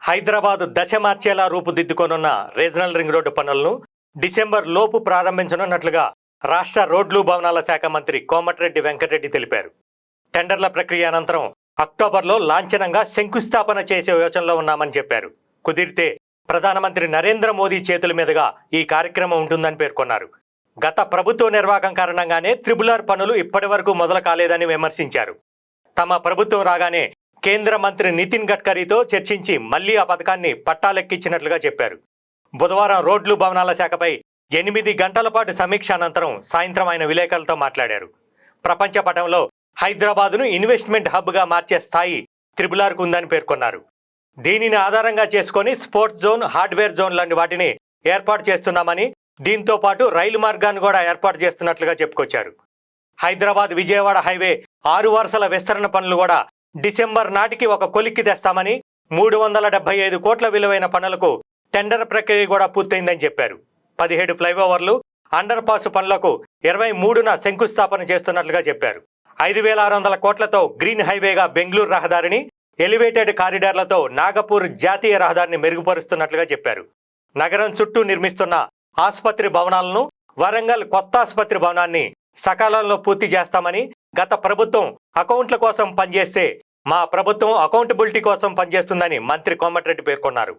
హైదరాబాద్ దశ మార్చేలా రూపుదిద్దుకోనున్న regional ring road పనులను December లోపు ప్రారంభించనున్నట్లుగా రాష్ట్ర రోడ్లు భవనాల శాఖ మంత్రి కోమటిరెడ్డి వెంకటరెడ్డి తెలిపారు. టెండర్ల ప్రక్రియ అనంతరం అక్టోబర్లో లాంఛనంగా శంకుస్థాపన చేసే యోచనలో ఉన్నామని చెప్పారు. కుదిరితే ప్రధానమంత్రి నరేంద్ర మోదీ చేతుల మీదుగా ఈ కార్యక్రమం ఉంటుందని పేర్కొన్నారు. గత ప్రభుత్వ నిర్వాహకం కారణంగానే త్రిబుల్-ఆర్ పనులు ఇప్పటి వరకు మొదలు కాలేదని విమర్శించారు. తమ ప్రభుత్వం రాగానే కేంద్ర మంత్రి నితిన్ గడ్కరీతో చర్చించి మళ్లీ ఆ పథకాన్ని పట్టాలెక్కించినట్లుగా చెప్పారు. బుధవారం రోడ్లు భవనాల శాఖపై 8 గంటల పాటు సమీక్ష అనంతరం సాయంత్రం ఆయన విలేకరులతో మాట్లాడారు. ప్రపంచ పటంలో హైదరాబాద్ను ఇన్వెస్ట్మెంట్ హబ్గా మార్చే స్థాయి త్రిబుల్-ఆర్కు ఉందని పేర్కొన్నారు. దీనిని ఆధారంగా చేసుకొని స్పోర్ట్స్ జోన్, హార్డ్వేర్ జోన్ లాంటి వాటిని ఏర్పాటు చేస్తున్నామని, దీంతో పాటు రైలు మార్గాన్ని కూడా ఏర్పాటు చేస్తున్నట్లుగా చెప్పుకొచ్చారు. హైదరాబాద్ విజయవాడ హైవే 6 వరుసల విస్తరణ పనులు కూడా డిసెంబర్ నాటికి ఒక కొలిక్కి తెస్తామని, 375 కోట్ల విలువైన పనులకు టెండర్ ప్రక్రియ కూడా పూర్తయిందని చెప్పారు. 17 ఫ్లైఓవర్లు, అండర్ పాస్ పనులకు 23న శంకుస్థాపన చేస్తున్నట్లుగా చెప్పారు. 5,600 కోట్లతో గ్రీన్ హైవేగా బెంగళూరు రహదారిని, ఎలివేటెడ్ కారిడార్లతో నాగపూర్ జాతీయ రహదారిని మెరుగుపరుస్తున్నట్లుగా చెప్పారు. నగరం చుట్టూ నిర్మిస్తున్న ఆసుపత్రి భవనాలను, వరంగల్ కొత్త ఆసుపత్రి భవనాన్ని సకాలంలో పూర్తి చేస్తామని, గత ప్రభుత్వం అకౌంట్ల కోసం పనిచేస్తే మా ప్రభుత్వం అకౌంటబిలిటీ కోసం పనిచేస్తుందని మంత్రి కోమటిరెడ్డి పేర్కొన్నారు.